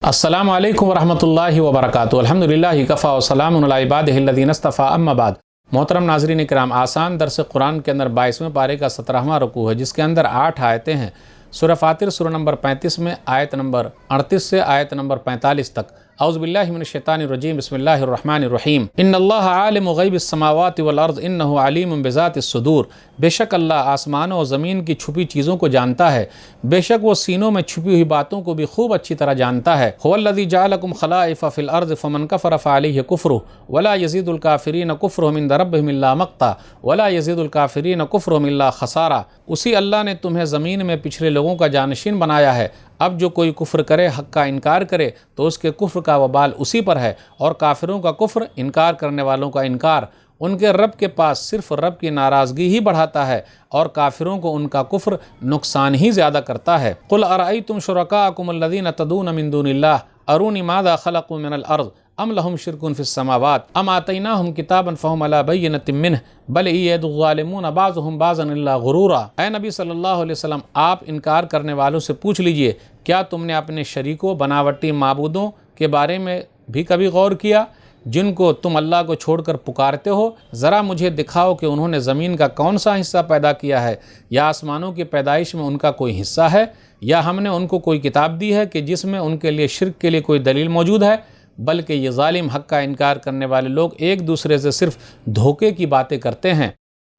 अस्सलामु अलैकुम वरहमतुल्लाहि वबरकातुहू। अल्हम्दुलिल्लाहि कफ़ा व सलामुन अला इबादिहि अल्लज़ीना इस्तफ़ा अम्मा बाद। मोहतरम नाज़रीन इकराम, आसान दर्स कुरान के अंदर 22वें पारे का 17वां रुकू है, जिसके अंदर 8 आयतें हैं। सूरह फातिर सूरह नंबर 35 में आयत नंबर 38 से आयत नंबर 45 तक। औज़ु बिल्लाहि मिनश शैतानिर रजीम, बिस्मिल्लाहिर रहमानिर रहीम। इन्नल्लाह आलिमु ग़ैबिस समावाति वल अर्ज़ इन्नहु अलीमुम बिज़ातिस सुदूर। बेशक अल्लाह आसमानों और ज़मीन की छुपी चीज़ों को जानता है, बेशक वो सीनों में छुपी हुई बातों को भी खूब अच्छी तरह जानता है। हुवल्लज़ी जअलकुम खलाइफ़ फ़िल अर्ज़ फ़मन कफ़र फ़अलैहि कुफ़्रुहु वला यज़ीदुल काफ़िरीन कुफ़्रुहुम इंद रब्बिहिम इल्ला मक़ता वला यज़ीदुल काफ़िरीन कुफ़्रुहुम इल्ला ख़सारा। उसी अल्लाह ने तुम्हें ज़मीन में पिछले लोगों का जानशीन बनाया है। अब जो कोई कुफ्र करे, हक़ का इनकार करे, तो उसके कुफ्र का वबाल उसी पर है, और काफिरों का कुफ्र, इनकार करने वालों का इनकार, उनके रब के पास सिर्फ रब की नाराज़गी ही बढ़ाता है, और काफिरों को उनका कुफ्र नुकसान ही ज़्यादा करता है। कुल अरअयतुम शुरकाअकुम अल्लज़ीना तदून मिन दूनिल्लाह अरूनी माज़ा ख़लक़ू मिनल अर्ज़ अम लहुम शिरकुन फ़िस समावात अम आतैनाहुम किताबन फ़हुम अला बय्यिनतिन मिन्हु बल यअदु ज़ालिमून बाज़ुहुम बाज़न इल्ला गुरूरा। ऐ नबी सल्लल्लाहु अलैहि वसल्लम, आप इनकार करने वालों से पूछ लीजिए, क्या तुमने अपने शरीकों, बनावटी माबूदों के बारे में भी कभी गौर किया जिनको तुम अल्लाह को छोड़कर पुकारते हो? ज़रा मुझे दिखाओ कि उन्होंने ज़मीन का कौन सा हिस्सा पैदा किया है, या आसमानों की पैदाइश में उनका कोई हिस्सा है, या हमने उनको कोई किताब दी है कि जिसमें उनके लिए शिर्क के लिए कोई दलील मौजूद है। बल्कि ये ज़ालिम, हक़ का इनकार करने वाले लोग एक दूसरे से सिर्फ धोखे की बातें करते हैं।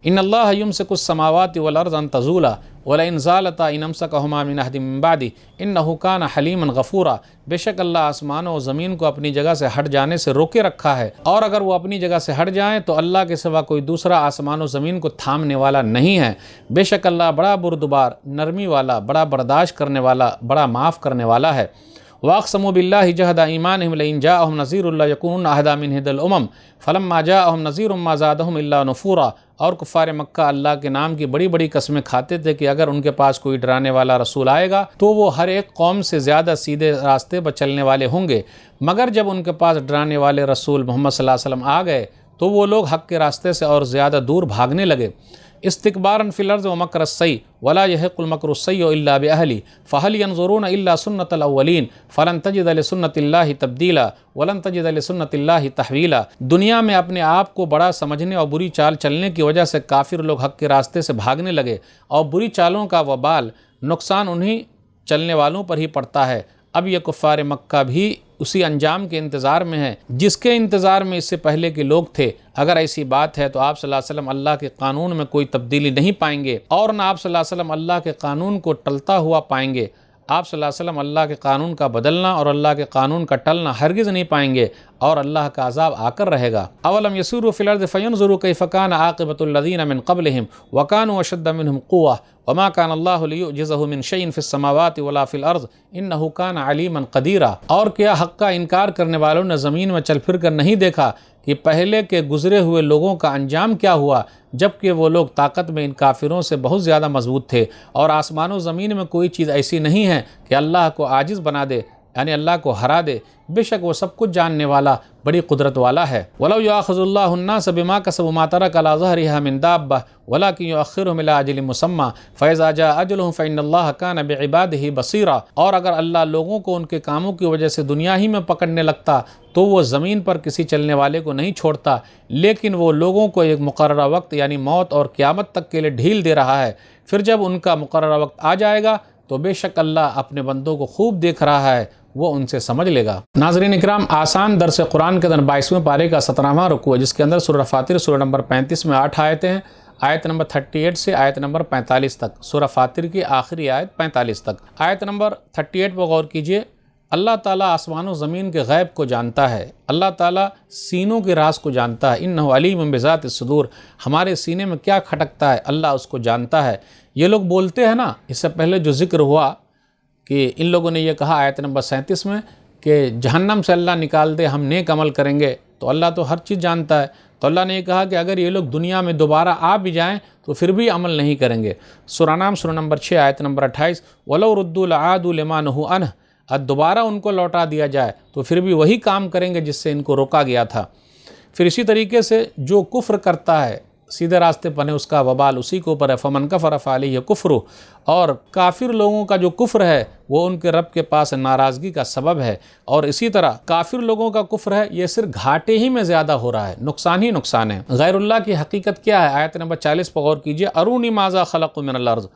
इन्नल्लाह युमसिकु समावाति वल अर्ज़ अन तज़ूला वलइन ज़ालता इन अमसकहुमा मिन अहदिन मिन बादी इन्नहु काना हलीमन गफ़ूरा। बेशक अल्लाह आसमानों और ज़मीन को अपनी जगह से हट जाने से रोके रखा है, और अगर वो अपनी जगह से हट जाएं तो अल्लाह के सिवा कोई दूसरा आसमानों ज़मीन को थामने वाला नहीं है। बेशक अल्लाह बड़ा बुरदुबार, नरमी वाला, बड़ा बर्दाश्त करने वाला, बड़ा माफ़ करने वाला है। वाक़समू बिल्लाहि जहदा ईमानिहिम लइन जाअहुम नज़ीरुन लयकुनून अहदा मिन हिदल उमम फलम्मा जाअहुम नज़ीरुम मा ज़ादहुम इल्ला नुफ़ूरा। और कुफ़ार मक्का अल्लाह के नाम की बड़ी बड़ी कसमें खाते थे कि अगर उनके पास कोई डराने वाला रसूल आएगा तो वो हर एक कौम से ज़्यादा सीधे रास्ते पर चलने वाले होंगे। मगर जब उनके पास डराने वाले रसूल मोहम्मद सल्लल्लाहु अलैहि वसल्लम आ गए तो वो लोग हक़ के रास्ते से और ज़्यादा दूर भागने लगे। इस्तिकबारन फिल अर्ज़ व मकर सई वला यहिक़ुल मकरु सय्यु इल्ला बिअहली फ़हल यंज़ुरून इल्ला सुन्नतल अव्वलीन फ़लन तजिद लिसुन्नतिल्लाहि तब्दीला वलन तजिद लिसुन्नतिल्लाहि तहवीला। दुनिया में अपने आप को बड़ा समझने और बुरी चाल चलने की वजह से काफिर लोग हक़ के रास्ते से भागने लगे, और बुरी चालों का वबाल, नुकसान उन्हीं चलने वालों पर ही पड़ता है। अब ये कुफ़ार मक्का भी उसी अंजाम के इंतज़ार में है जिसके इंतज़ार में इससे पहले के लोग थे। अगर ऐसी बात है तो आप सल्लल्लाहु अलैहि वसल्लम अल्लाह के कानून में कोई तब्दीली नहीं पाएंगे, और न आप सल्लल्लाहु अलैहि वसल्लम अल्लाह के कानून को टलता हुआ पाएंगे। आप सल्लल्लाहु अलैहि वसल्लम अल्लाह के कानून का बदलना और अल्लाह के कानून का टलना हरगिज़ नहीं पाएंगे, और अल्लाह का अज़ाब आकर रहेगा। अवलम यसूरू फ़िल अर्ज़ि फ़यंज़ुरू कैफ़ कान आक़िबतुल लज़ीना मिन क़ब्लिहिम व कानू अशद्द मिनहुम क़ुव्वह वमा कान अल्लाहु लियुअजिज़हु मिन शैइन फ़िस समावाति वला फ़िल अर्ज़ इन्नहु कान अलीमन क़दीरा। और क्या हक़ का इनकार करने वालों ने ज़मीन में चल फिर कर नहीं देखा कि पहले के गुज़रे हुए लोगों का अंजाम क्या हुआ, जबकि वो लोग ताकत में इन काफिरों से बहुत ज़्यादा मजबूत थे, और आसमानों ज़मीन में कोई चीज़ ऐसी नहीं है कि अल्लाह को आजिज़ बना दे, यानी अल्लाह को हरा दे। बेशक वो सब कुछ जानने वाला, बड़ी कुदरत वाला है। वलौ युआख़िज़ुल्लाहु अन्नास बिमा कसबू मा तरक अला ज़हरिहा मिन दाब्बह वलाकिन युअख़्खिरुहुम इला अजलिन मुसम्मा फ़इज़ा जाअ अजलुहुम फ़इन्नल्लाह कान बिइबादिही बसीरा। और अगर अल्लाह लोगों को उनके कामों की वजह से दुनिया ही में पकड़ने लगता तो वो ज़मीन पर किसी चलने वाले को नहीं छोड़ता, लेकिन वो लोगों को एक मुक़र्ररा वक्त यानी मौत और क़यामत तक के लिए ढील दे रहा है। फिर जब उनका मुक़र्ररा वक्त आ जाएगा तो बेशक अल्लाह अपने बंदों को खूब देख रहा है, वो उनसे समझ लेगा। नाज़रीन इकराम, आसान दर्स कुरान के अंदर 22वें पारे का 17वां रुकू है, जिसके अंदर सूरह फातिर सूरह नंबर 35 में 8 आयतें हैं। आयत नंबर 38 से आयत नंबर 45 तक, सूरह फातिर की आखिरी आयत 45 तक। आयत नंबर 38 पर गौर कीजिए। अल्लाह ताला आसमानों ज़मीन के गैब को जानता है, अल्लाह ताला सीनों के राज को जानता है। इन्नहु अलीमुम बिज़ातिस सुदूर, हमारे सीने में क्या खटकता है अल्लाह उसको जानता है। ये लोग बोलते हैं ना, इससे पहले जो जिक्र हुआ कि इन लोगों ने ये कहा आयत नंबर 37 में कि जहन्नम से अल्लाह निकाल दे, हम नेक अमल करेंगे, तो अल्लाह तो हर चीज़ जानता है। तो अल्लाह ने ये कहा कि अगर ये लोग दुनिया में दोबारा आ भी जाएँ तो फिर भी अमल नहीं करेंगे। सूरह नाम सूरह नंबर 6 आयत नंबर 28, वलौ रुद्दू लआदू लिमा नहू अन्हु, अब दोबारा उनको लौटा दिया जाए तो फिर भी वही काम करेंगे जिससे इनको रोका गया था। फिर इसी तरीके से जो कुफ्र करता है سیدھے راستے پر ہے اس کا وبال اسی کے اوپر ہے، فمن کفر فعلیہ کفر، اور کافر لوگوں کا جو کفر ہے وہ ان کے رب کے پاس ناراضگی کا سبب ہے، اور اسی طرح کافر لوگوں کا کفر ہے یہ صرف گھاٹے ہی میں زیادہ ہو رہا ہے، نقصان ہی نقصان ہے۔ غیر اللہ کی حقیقت کیا ہے؟ آیت نمبر 40 پر غور کیجئے، ارونی ماذا خلق من الارض،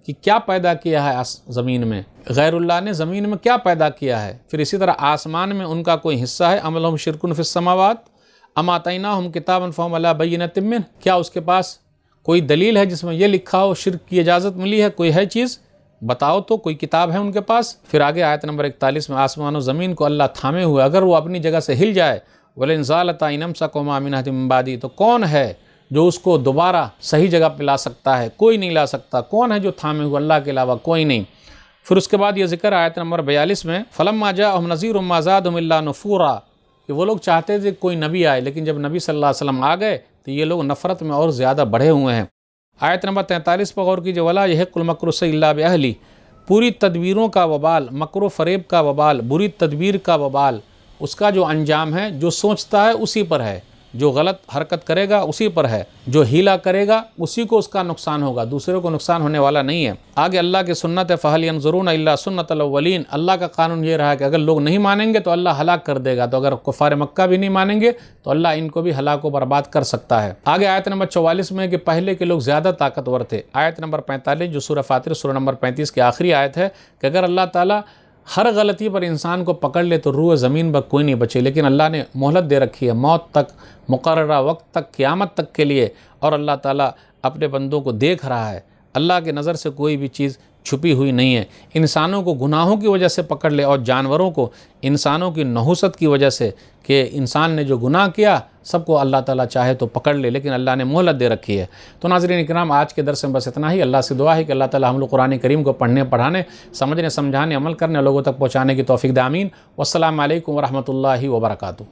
کہ کیا پیدا کیا ہے زمین میں، غیر اللہ نے زمین میں کیا پیدا کیا ہے۔ پھر اسی طرح آسمان میں ان کا کوئی حصہ ہے، ام لہم شرک فی السماوات ام آتیناہم کتابا فہم علی بینۃ منہ، کیا اس کے پاس کوئی دلیل ہے جس میں یہ لکھا ہو شرک کی اجازت ملی ہے؟ کوئی ہے چیز بتاؤ تو، کوئی کتاب ہے ان کے پاس؟ پھر آگے آیت نمبر 41 میں آسمان و زمین کو اللہ تھامے ہوئے اگر وہ اپنی جگہ سے ہل جائے، وَلَئِن زَالَتَا إِنْ أَمْسَكُهُمَا مِنْ أَحَدٍ مِّن بَعْدِهِ، تو کون ہے جو اس کو دوبارہ صحیح جگہ پہ لا سکتا ہے؟ کوئی نہیں لا سکتا۔ کون ہے جو تھامے ہوئے؟ اللہ کے علاوہ کوئی نہیں۔ پھر اس کے بعد یہ ذکر آیت نمبر 42 میں فَلَمَّا جَاءَهُمْ نَذِيرٌ مَّا زَادَهُمْ إِلَّا نُفُورًا، کہ وہ لوگ چاہتے تھے کوئی نبی آئے، لیکن جب نبی صلی اللہ علیہ وسلم آ گئے تو یہ لوگ نفرت میں اور زیادہ بڑھے ہوئے ہیں۔ آیت نمبر 43 پر غور کیجئے، وَلَا يَحِقُّ الْمَكْرُ السَّيِّئُ إِلَّا بِأَهْلِهِ، پوری تدبیروں کا وبال، مکر و فریب کا وبال، بری تدبیر کا وبال، اس کا جو انجام ہے جو سوچتا ہے اسی پر ہے، جو غلط حرکت کرے گا اسی پر ہے، جو ہیلا کرے گا اسی کو اس کا نقصان ہوگا، دوسرے کو نقصان ہونے والا نہیں ہے۔ آگے اللہ کی سنت ہے، فَهَلْ يَنظُرُونَ إِلَّا سُنَّةَ الْأَوَّلِينَ، اللہ کا قانون یہ رہا ہے کہ اگر لوگ نہیں مانیں گے تو اللہ ہلاک کر دے گا، تو اگر کفار مکہ بھی نہیں مانیں گے تو اللہ ان کو بھی ہلاک و برباد کر سکتا ہے۔ آگے آیت نمبر 44 میں کہ پہلے کے لوگ زیادہ طاقتور تھے۔ آیت نمبر 45 جو سورہ فاطر سورہ نمبر 35 کی آخری آیت ہے کہ اگر اللہ تعالیٰ ہر غلطی پر انسان کو پکڑ لے تو روح زمین پر کوئی نہیں بچے، لیکن اللہ نے مہلت دے رکھی ہے موت تک، مقررہ وقت تک، قیامت تک کے لیے، اور اللہ تعالیٰ اپنے بندوں کو دیکھ رہا ہے۔ اللہ کی نظر سے کوئی بھی چیز چھپی ہوئی نہیں ہے۔ انسانوں کو گناہوں کی وجہ سے پکڑ لے اور جانوروں کو انسانوں کی نحوست کی وجہ سے کہ انسان نے جو گناہ کیا سب کو اللہ تعالیٰ چاہے تو پکڑ لے، لیکن اللہ نے مہلت دے رکھی ہے۔ تو ناظرین اکرام، آج کے درس میں بس اتنا ہی۔ اللہ سے دعا ہے کہ اللہ تعالیٰ ہم لوگ قرآن کریم کو پڑھنے، پڑھانے، سمجھنے، سمجھانے، عمل کرنے، لوگوں تک پہنچانے کی توفیق دے، آمین۔ والسلام علیکم ورحمۃ اللہ وبرکاتہ۔